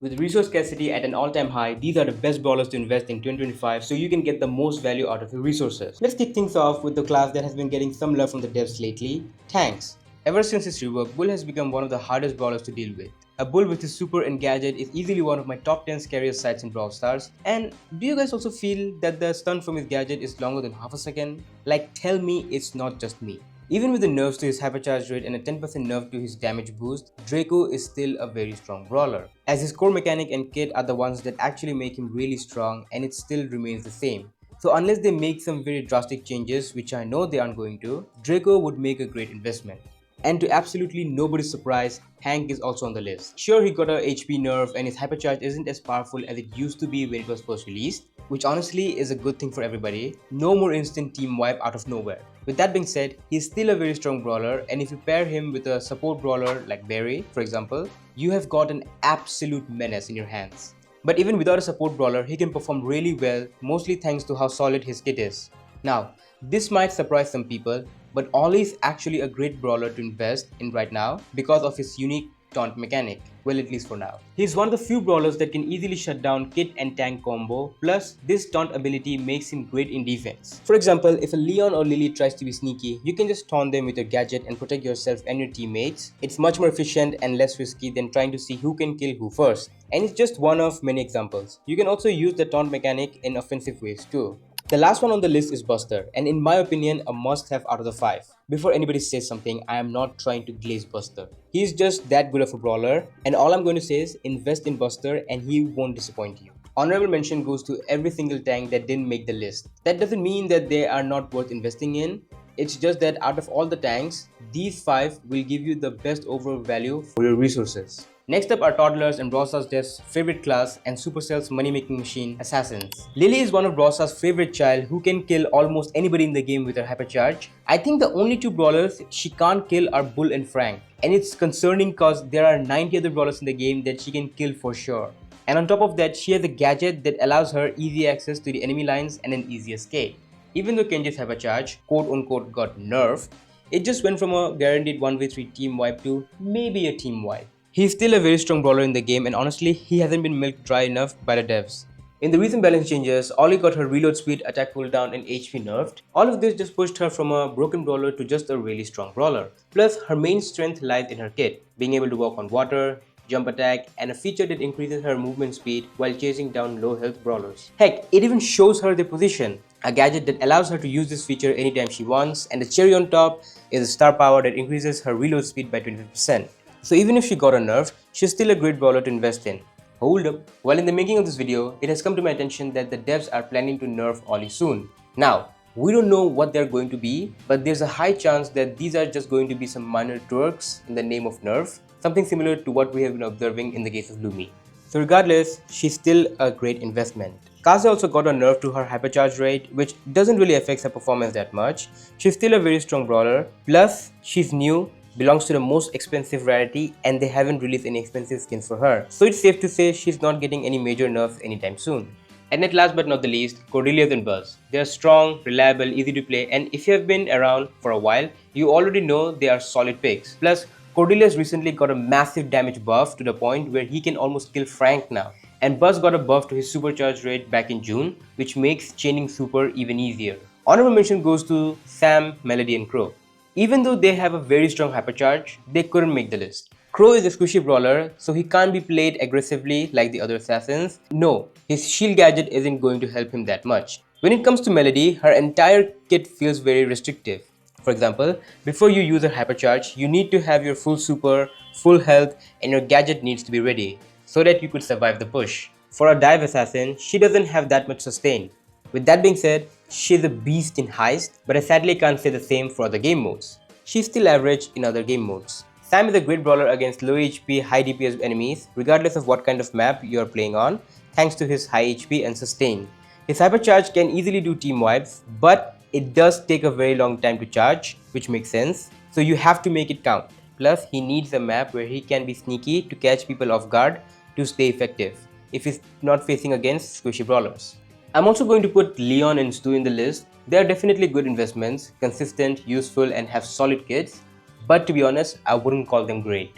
With resource scarcity at an all-time high, these are the best brawlers to invest in 2025 so you can get the most value out of your resources. Let's kick things off with the class that has been getting some love from the devs lately, tanks. Ever since its rework, Bull has become one of the hardest brawlers to deal with. A Bull with his super and gadget is easily one of my top 10 scariest sights in Brawl Stars. And do you guys also feel that the stun from his gadget is longer than half a second? Like, tell me it's not just me. Even with the nerfs to his hypercharge rate and a 10% nerf to his damage boost, Draco is still a very strong brawler, as his core mechanic and kit are the ones that actually make him really strong, and it still remains the same. So unless they make some very drastic changes, which I know they aren't going to, Draco would make a great investment. And to absolutely nobody's surprise, Hank is also on the list. Sure, he got a HP nerf and his hypercharge isn't as powerful as it used to be when it was first released, which honestly is a good thing for everybody. No more instant team wipe out of nowhere. With that being said, he's still a very strong brawler, and if you pair him with a support brawler like Barry, for example, you have got an absolute menace in your hands. But even without a support brawler, he can perform really well, mostly thanks to how solid his kit is. Now, this might surprise some people, but Ollie is actually a great brawler to invest in right now because of his unique taunt mechanic, well, at least for now. He's one of the few brawlers that can easily shut down kit and tank combo, plus this taunt ability makes him great in defense. For example, if a Leon or Lily tries to be sneaky, you can just taunt them with your gadget and protect yourself and your teammates. It's much more efficient and less risky than trying to see who can kill who first. And it's just one of many examples. You can also use the taunt mechanic in offensive ways too. The last one on the list is Buster, and in my opinion, a must-have out of the 5. Before anybody says something, I am not trying to glaze Buster. He's just that good of a brawler, and all I'm going to say is invest in Buster and he won't disappoint you. Honorable mention goes to every single tank that didn't make the list. That doesn't mean that they are not worth investing in. It's just that out of all the tanks, these 5 will give you the best overall value for your resources. Next up are toddlers and Brawl Stars devs' favorite class and Supercell's money-making machine, Assassins. Lily is one of Brawl Stars' favorite child who can kill almost anybody in the game with her hypercharge. I think the only 2 brawlers she can't kill are Bull and Frank. And it's concerning cause there are 90 other brawlers in the game that she can kill for sure. And on top of that, she has a gadget that allows her easy access to the enemy lines and an easy escape. Even though Kenji's hypercharge, quote-unquote, got nerfed, it just went from a guaranteed 1v3 team wipe to maybe a team wipe. He's still a very strong brawler in the game, and honestly, he hasn't been milked dry enough by the devs. In the recent balance changes, Ollie got her reload speed, attack cooldown and HP nerfed. All of this just pushed her from a broken brawler to just a really strong brawler. Plus, her main strength lies in her kit, being able to walk on water, jump attack, and a feature that increases her movement speed while chasing down low health brawlers. Heck, it even shows her the position, a gadget that allows her to use this feature anytime she wants, and the cherry on top is a star power that increases her reload speed by 25%. So even if she got a nerf, she's still a great brawler to invest in. Hold up, while in the making of this video, it has come to my attention that the devs are planning to nerf Ollie soon. Now, we don't know what they're going to be, but there's a high chance that these are just going to be some minor twerks in the name of nerf, something similar to what we have been observing in the case of Lumi. So regardless, she's still a great investment. Kaze also got a nerf to her hypercharge rate, which doesn't really affect her performance that much. She's still a very strong brawler, plus she's new, belongs to the most expensive rarity, and they haven't released any expensive skins for her. So it's safe to say she's not getting any major nerfs anytime soon. And at last but not the least, Cordelias and Buzz. They are strong, reliable, easy to play, and if you have been around for a while, you already know they are solid picks. Plus, Cordelias recently got a massive damage buff to the point where he can almost kill Frank now. And Buzz got a buff to his supercharge rate back in June, which makes chaining super even easier. Honorable mention goes to Sam, Melody and Crow. Even though they have a very strong hypercharge, they couldn't make the list. Crow is a squishy brawler, so he can't be played aggressively like the other assassins. No, his shield gadget isn't going to help him that much. When it comes to Melody, her entire kit feels very restrictive. For example, before you use her hypercharge, you need to have your full super, full health, and your gadget needs to be ready, so that you could survive the push. For a dive assassin, she doesn't have that much sustain. With that being said, she's a beast in Heist, but I sadly can't say the same for other game modes. She's still average in other game modes. Sam is a great brawler against low HP, high DPS enemies, regardless of what kind of map you are playing on, thanks to his high HP and sustain. His hypercharge can easily do team wipes, but it does take a very long time to charge, which makes sense, so you have to make it count. Plus, he needs a map where he can be sneaky to catch people off guard to stay effective, if he's not facing against squishy brawlers. I'm also going to put Leon and Stu in the list. They are definitely good investments, consistent, useful and have solid kits, but to be honest, I wouldn't call them great.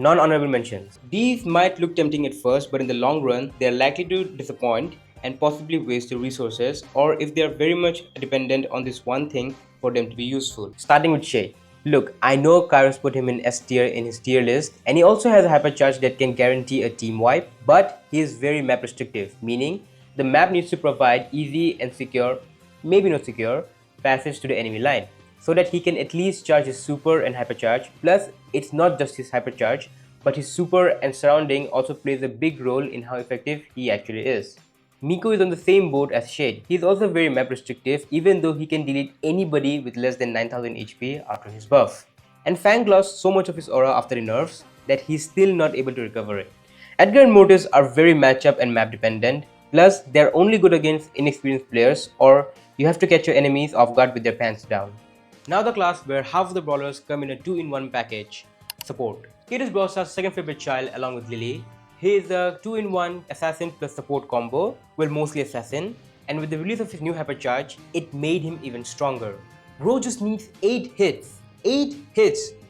Non-honorable mentions. These might look tempting at first, but in the long run, they are likely to disappoint and possibly waste your resources, or if they are very much dependent on this one thing for them to be useful. Starting with Shade. Look, I know Kairos put him in S tier in his tier list, and he also has a hypercharge that can guarantee a team wipe, but he is very map restrictive, meaning the map needs to provide easy and secure, maybe not secure, passage to the enemy line, so that he can at least charge his super and hypercharge. Plus, it's not just his hypercharge, but his super and surrounding also plays a big role in how effective he actually is. Miko is on the same boat as Shade. He is also very map restrictive, even though he can delete anybody with less than 9000 HP after his buff. And Fang lost so much of his aura after the nerfs that he's still not able to recover it. Edgar and Mortis are very matchup and map dependent, plus they're only good against inexperienced players, or you have to catch your enemies off guard with their pants down. Now the class where half of the brawlers come in a 2-in-1 package. Support. Kid is Brawl Stars' second favorite child along with Lily. He is a 2-in-1 assassin plus support combo, well mostly assassin, and with the release of his new hypercharge, it made him even stronger. Bro just needs 8 hits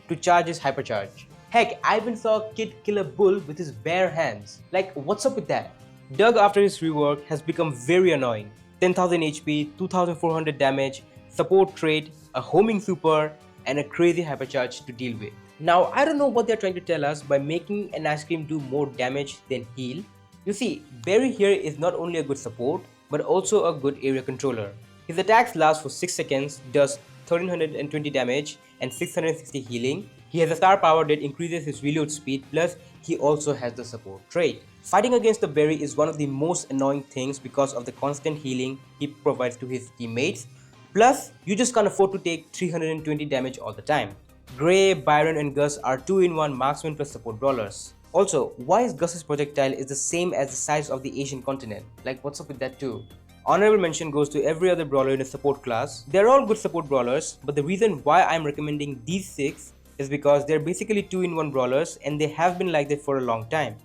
to charge his hypercharge. Heck, I even saw Kid kill a bull with his bare hands. Like, what's up with that? Doug after his rework has become very annoying. 10,000 HP, 2,400 damage, support trait, a homing super, and a crazy hypercharge to deal with. Now, I don't know what they're trying to tell us by making an ice cream do more damage than heal. You see, Barry here is not only a good support, but also a good area controller. His attacks last for 6 seconds, does 1320 damage and 660 healing. He has a star power that increases his reload speed, plus he also has the support trait. Fighting against the Barry is one of the most annoying things because of the constant healing he provides to his teammates. Plus, you just can't afford to take 320 damage all the time. Gray, Byron and Gus are 2-in-1 marksman plus support brawlers. Also, why is Gus's projectile is the same as the size of the Asian continent? Like, what's up with that too? Honorable mention goes to every other brawler in a support class. They're all good support brawlers, but the reason why I'm recommending these 6 is because they're basically 2-in-1 brawlers and they have been like that for a long time.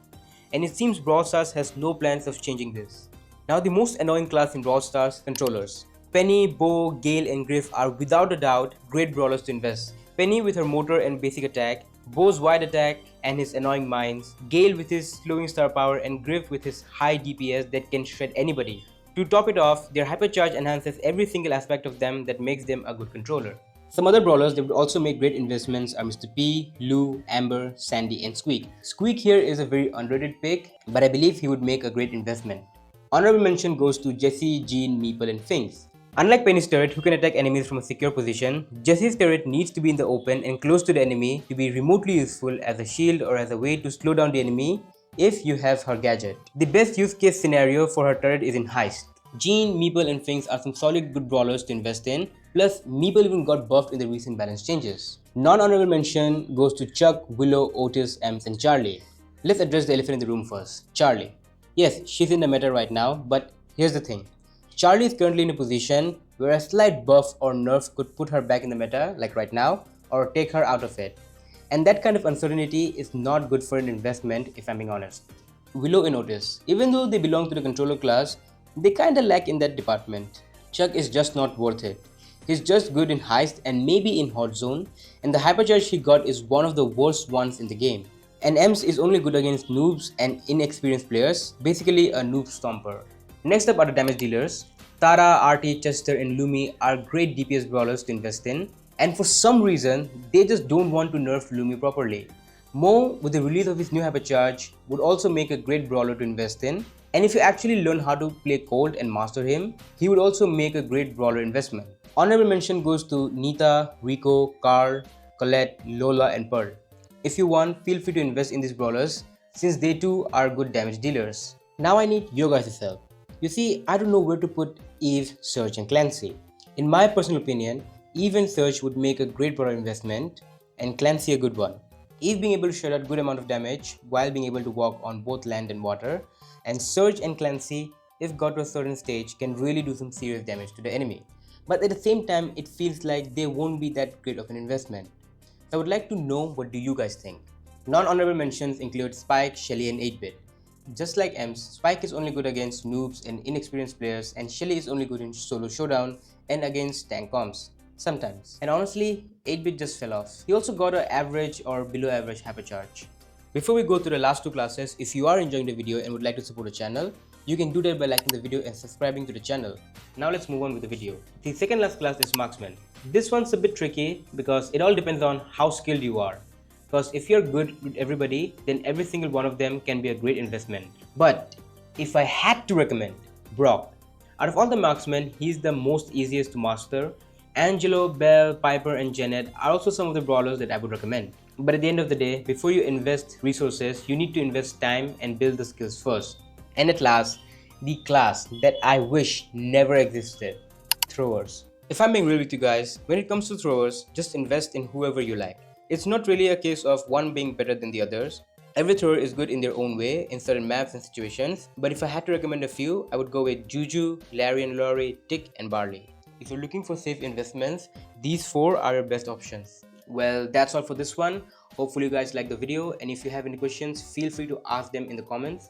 And it seems Brawl Stars has no plans of changing this. Now the most annoying class in Brawl Stars, controllers. Penny, Bo, Gale and Griff are without a doubt great brawlers to invest. Penny with her motor and basic attack, Bo's wide attack and his annoying mines, Gale with his slowing star power and Griff with his high DPS that can shred anybody. To top it off, their hypercharge enhances every single aspect of them that makes them a good controller. Some other brawlers that would also make great investments are Mr. P, Lou, Amber, Sandy and Squeak. Squeak here is a very underrated pick, but I believe he would make a great investment. Honorable mention goes to Jessie, Jean, Meeple and Finks. Unlike Penny's turret, who can attack enemies from a secure position, Jessie's turret needs to be in the open and close to the enemy to be remotely useful as a shield or as a way to slow down the enemy if you have her gadget. The best use case scenario for her turret is in Heist. Jean, Meeple and Finks are some solid good brawlers to invest in, plus Meeple even got buffed in the recent balance changes. Non-honorable mention goes to Chuck, Willow, Otis, Ems and Charlie. Let's address the elephant in the room first, Charlie. Yes, she's in the meta right now, but here's the thing. Charlie is currently in a position where a slight buff or nerf could put her back in the meta, like right now, or take her out of it. And that kind of uncertainty is not good for an investment if I'm being honest. Willow and Otis, even though they belong to the controller class, they kinda lack in that department. Chuck is just not worth it. He's just good in Heist and maybe in Hot Zone, and the hypercharge he got is one of the worst ones in the game. And Ems is only good against noobs and inexperienced players, basically a noob stomper. Next up are the damage dealers. Tara, RT, Chester and Lumi are great DPS brawlers to invest in, and for some reason, they just don't want to nerf Lumi properly. Mo, with the release of his new hypercharge, would also make a great brawler to invest in, and if you actually learn how to play Colt and master him, he would also make a great brawler investment. Honorable mention goes to Nita, Rico, Carl, Colette, Lola and Pearl. If you want, feel free to invest in these brawlers since they too are good damage dealers. Now I need your guys' help. You see, I don't know where to put Eve, Surge and Clancy. In my personal opinion, Eve and Surge would make a great brawler investment and Clancy a good one. Eve being able to shed out good amount of damage while being able to walk on both land and water, and Surge and Clancy, if got to a certain stage, can really do some serious damage to the enemy. But at the same time, it feels like they won't be that great of an investment. So I would like to know, what do you guys think? Non-honorable mentions include Spike, Shelly and 8-Bit. Just like Ems, Spike is only good against noobs and inexperienced players, and Shelly is only good in solo showdown and against tank comps. Sometimes. And honestly, 8-Bit just fell off. He also got an average or below average hypercharge. Before we go to the last two classes, if you are enjoying the video and would like to support the channel, you can do that by liking the video and subscribing to the channel. Now let's move on with the video. The second last class is marksman. This one's a bit tricky because it all depends on how skilled you are. Because if you're good with everybody, then every single one of them can be a great investment. But if I had to recommend Brock, out of all the marksmen, he's the most easiest to master. Angelo, Belle, Piper and Janet are also some of the brawlers that I would recommend. But at the end of the day, before you invest resources, you need to invest time and build the skills first. And at last, the class that I wish never existed, throwers. If I'm being real with you guys, when it comes to throwers, just invest in whoever you like. It's not really a case of one being better than the others. Every thrower is good in their own way in certain maps and situations, but if I had to recommend a few, I would go with Juju, Larry and Laurie, Tick and Barley. If you're looking for safe investments, these four are your best options. Well, that's all for this one. Hopefully you guys like the video, and if you have any questions, feel free to ask them in the comments.